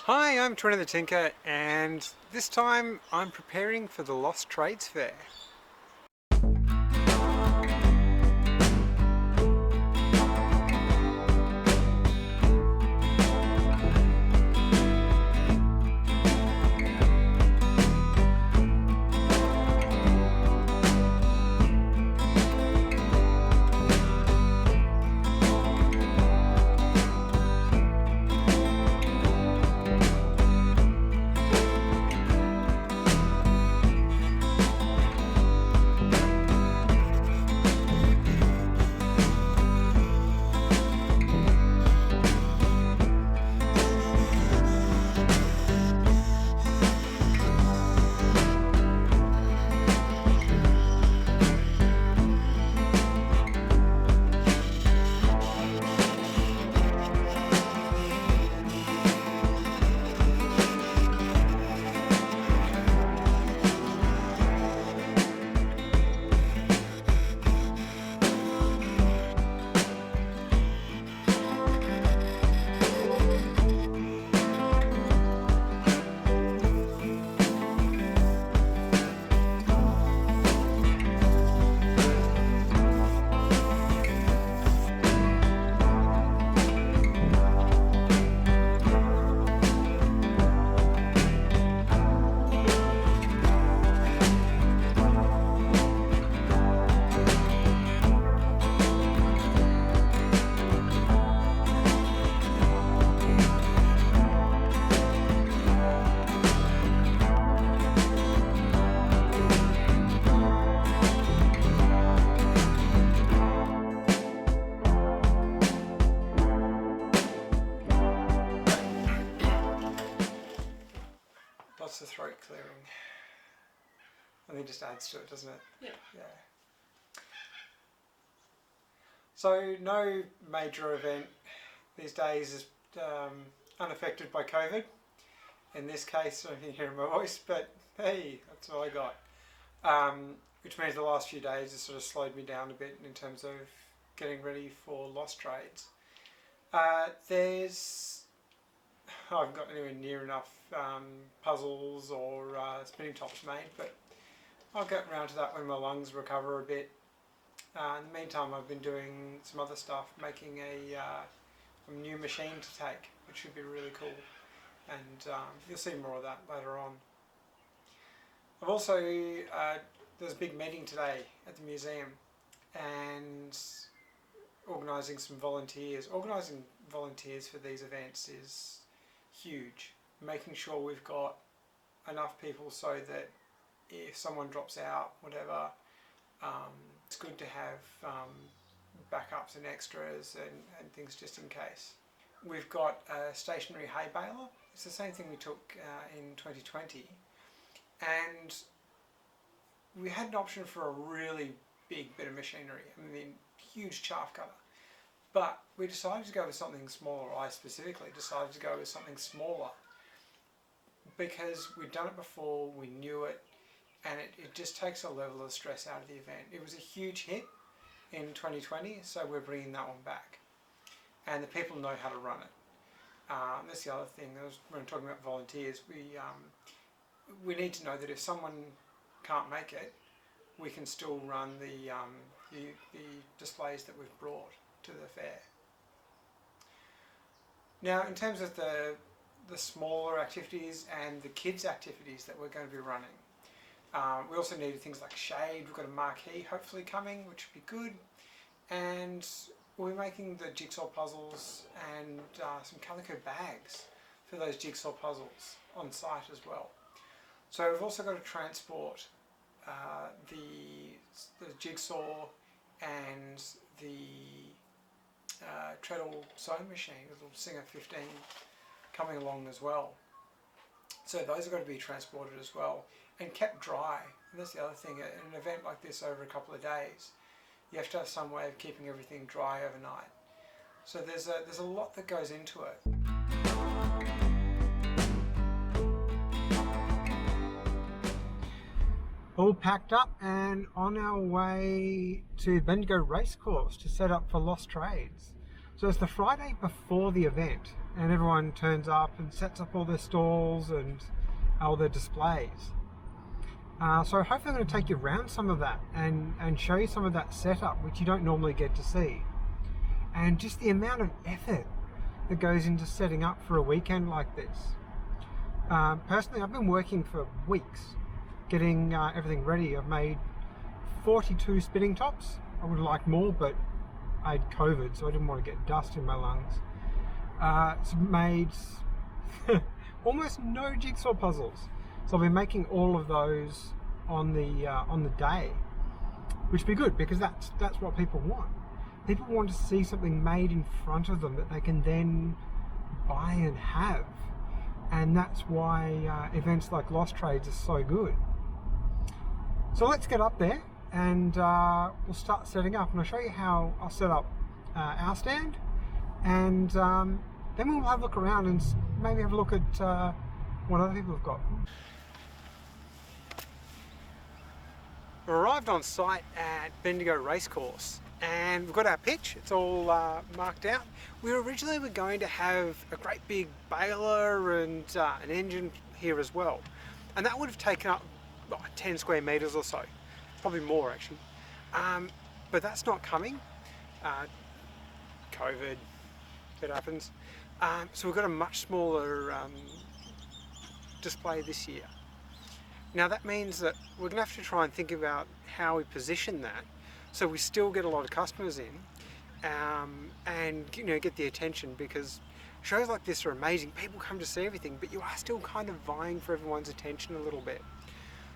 Hi, I'm Twenty the Tinker, and this time I'm preparing for the Lost Trades Fair. Lots of throat clearing. I think it just adds to it, doesn't it? Yeah. So no major event these days is unaffected by COVID. In this case, I can hear my voice, but hey, that's all I got. Which means the last few days has sort of slowed me down a bit in terms of getting ready for Lost Trades. I haven't got anywhere near enough puzzles or spinning tops made, but I'll get around to that when my lungs recover a bit. In the meantime, I've been doing some other stuff, making a new machine to take, which should be really cool, and you'll see more of that later on. I've also, there's a big meeting today at the museum, and organising some volunteers. Organising volunteers for these events is huge. Making sure we've got enough people so that if someone drops out, whatever, it's good to have backups and extras and things just in case. We've got a stationary hay baler. It's the same thing we took in 2020, and we had an option for a really big bit of machinery. I mean, huge chaff cutter. But we decided to go with something smaller. I specifically decided to go with something smaller because we'd done it before, we knew it, and it just takes a level of stress out of the event. It was a huge hit in 2020, so we're bringing that one back. And the people know how to run it. That's the other thing. When I'm talking about volunteers, we need to know that if someone can't make it, we can still run the displays that we've brought to the fair. Now, in terms of the smaller activities and the kids' activities that we're going to be running, we also needed things like shade. We've got a marquee hopefully coming, which would be good, and we're making the jigsaw puzzles and some calico bags for those jigsaw puzzles on site as well. So we've also got to transport the jigsaw and the treadle sewing machine, the little Singer 15 coming along as well. So those are going to be transported as well and kept dry. And that's the other thing, at an event like this over a couple of days, you have to have some way of keeping everything dry overnight. So there's a lot that goes into it. All packed up and on our way to Bendigo Racecourse to set up for Lost Trades. So it's the Friday before the event, and everyone turns up and sets up all their stalls and all their displays. So hopefully I'm going to take you around some of that and show you some of that setup which you don't normally get to see, and just the amount of effort that goes into setting up for a weekend like this. Personally, I've been working for weeks getting everything ready. I've made 42 spinning tops. I would have liked more, but I had COVID, so I didn't want to get dust in my lungs. It's made almost no jigsaw puzzles. So I've been making all of those on the day, which would be good because that's what people want. People want to see something made in front of them that they can then buy and have, and that's why events like Lost Trades are so good. So let's get up there and we'll start setting up, and I'll show you how I'll set up our stand, and then we'll have a look around and maybe have a look at what other people have got. We arrived on site at Bendigo Racecourse and we've got our pitch. It's all marked out. We originally were going to have a great big baler and an engine here as well, and that would have taken up 10 square meters or so, probably more actually, but that's not coming. COVID, it happens. So we've got a much smaller display this year. Now that means that we're going to have to try and think about how we position that so we still get a lot of customers in, and get the attention, because shows like this are amazing. People come to see everything, but you are still kind of vying for everyone's attention a little bit.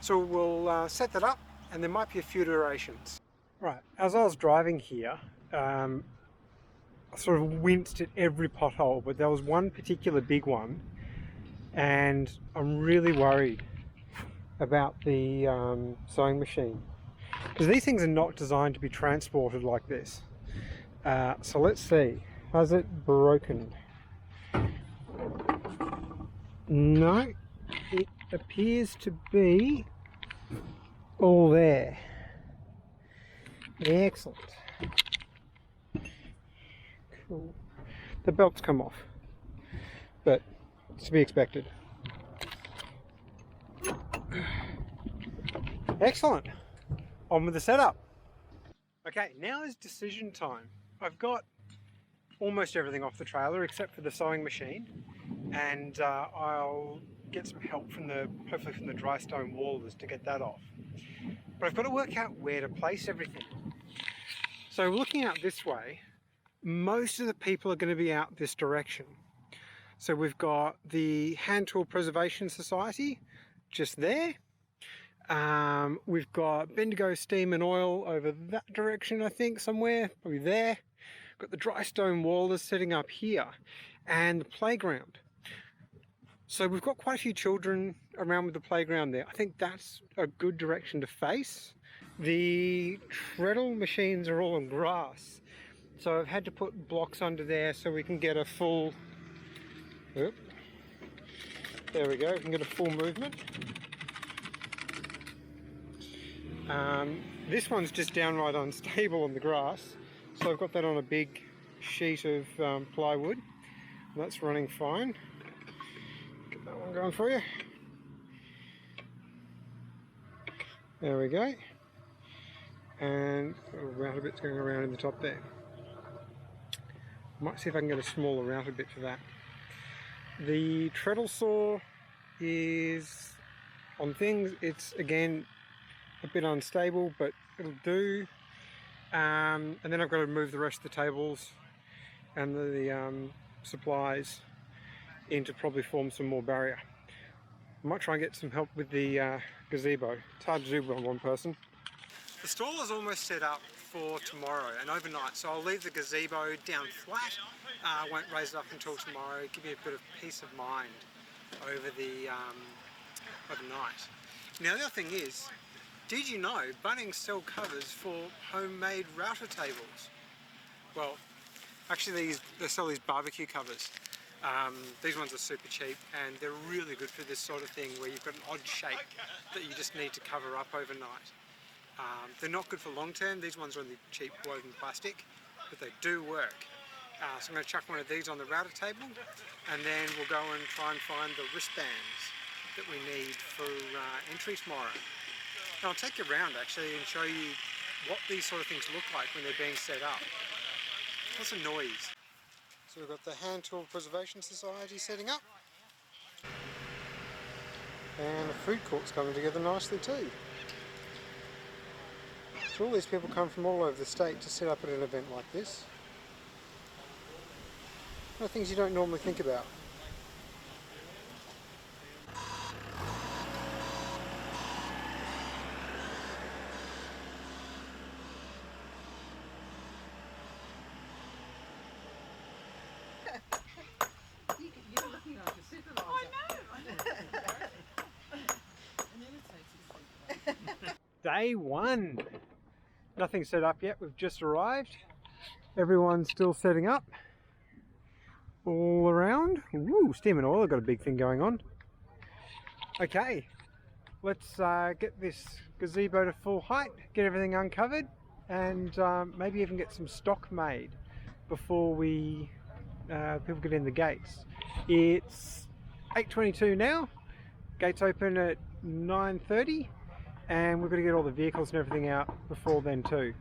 So we'll set that up, and there might be a few iterations. Right, as I was driving here, I sort of winced at every pothole, but there was one particular big one, and I'm really worried about the sewing machine, because these things are not designed to be transported like this. So let's see, has it broken? No, it appears to be all there. Excellent. Cool. The belt's come off, but it's to be expected. Excellent. On with the setup. Okay, now is decision time. I've got almost everything off the trailer except for the sewing machine, and I'll get some help hopefully from the dry stone wallers to get that off. But I've got to work out where to place everything. So looking out this way, most of the people are going to be out this direction. So we've got the Hand Tool Preservation Society just there. We've got Bendigo Steam and Oil over that direction, I think, somewhere, probably there. Got the dry stone wallers setting up here, and the playground. So we've got quite a few children around with the playground there. I think that's a good direction to face. The treadle machines are all on grass, so I've had to put blocks under there so we can get a full, there we go, we can get a full movement. This one's just downright unstable on the grass, so I've got that on a big sheet of plywood, and that's running fine. Get that one going for you. There we go. And a little router bit's going around in the top there. Might see if I can get a smaller router bit for that. The treadle saw is on things. It's again a bit unstable, but it'll do. And then I've got to move the rest of the tables and the supplies in to probably form some more barrier. I might try and get some help with the gazebo. It's hard to do with one person. The stall is almost set up for tomorrow and overnight, so I'll leave the gazebo down flat. Won't raise it up until tomorrow. Give me a bit of peace of mind over the overnight. Now the other thing is, did you know Bunnings sell covers for homemade router tables? Well, actually they sell these barbecue covers. These ones are super cheap, and they're really good for this sort of thing where you've got an odd shape that you just need to cover up overnight. They're not good for long term. These ones are only cheap woven plastic, but they do work. So I'm going to chuck one of these on the router table, and then we'll go and try and find the wristbands that we need for entry tomorrow. And I'll take you around actually and show you what these sort of things look like when they're being set up. Lots of noise. So we've got the Hand Tool Preservation Society setting up, and the food court's coming together nicely too. So all these people come from all over the state to set up at an event like this. Things you don't normally think about. You're looking like a supervisor. I know. Day one. Nothing set up yet. We've just arrived. Everyone's still setting up. All around. Woo, steam and oil have got a big thing going on. Okay, let's get this gazebo to full height, get everything uncovered, and maybe even get some stock made before we people get in the gates. It's 8:22 now. Gates open at 9:30, and we've got to get all the vehicles and everything out before then too.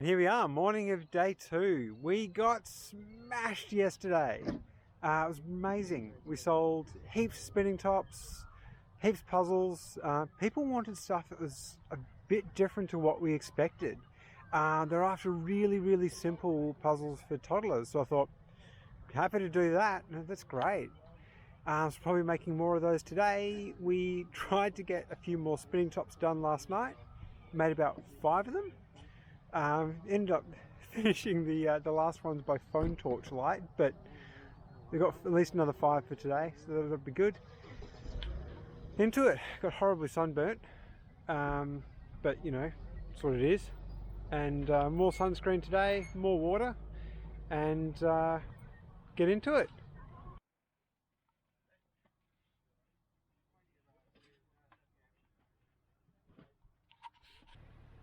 Here we are, morning of day two. We got smashed yesterday. It was amazing. We sold heaps of spinning tops, heaps of puzzles. People wanted stuff that was a bit different to what we expected. They're after really simple puzzles for toddlers. So I thought, happy to do that. That's great. I was probably making more of those today. We tried to get a few more spinning tops done last night. Made about 5 of them. Ended up finishing the last ones by phone torchlight, but we got at least another 5 for today, so that'll be good. Into it. Got horribly sunburnt, but you know, that's what it is. And more sunscreen today, more water, and get into it.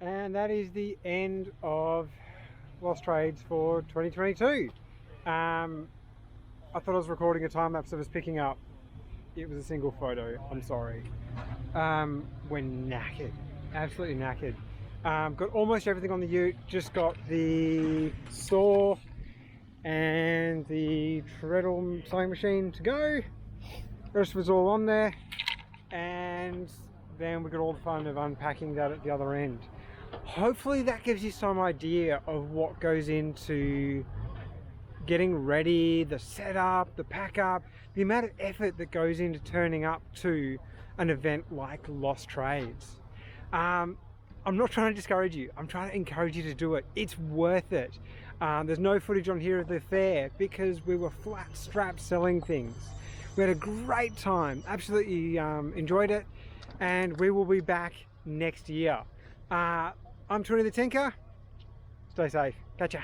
And that is the end of Lost Trades for 2022. I thought I was recording a time lapse I was picking up. It was a single photo, I'm sorry. We're knackered, absolutely knackered. Got almost everything on the ute, just got the saw and the treadle sewing machine to go. The rest was all on there, and then we got all the fun of unpacking that at the other end. Hopefully that gives you some idea of what goes into getting ready, the setup, the pack up, the amount of effort that goes into turning up to an event like Lost Trades. I'm not trying to discourage you, I'm trying to encourage you to do it. It's worth it. There's no footage on here of the fair because we were flat strapped selling things. We had a great time, absolutely enjoyed it, and we will be back next year. I'm Tony the Tinker. Stay safe. Catch ya.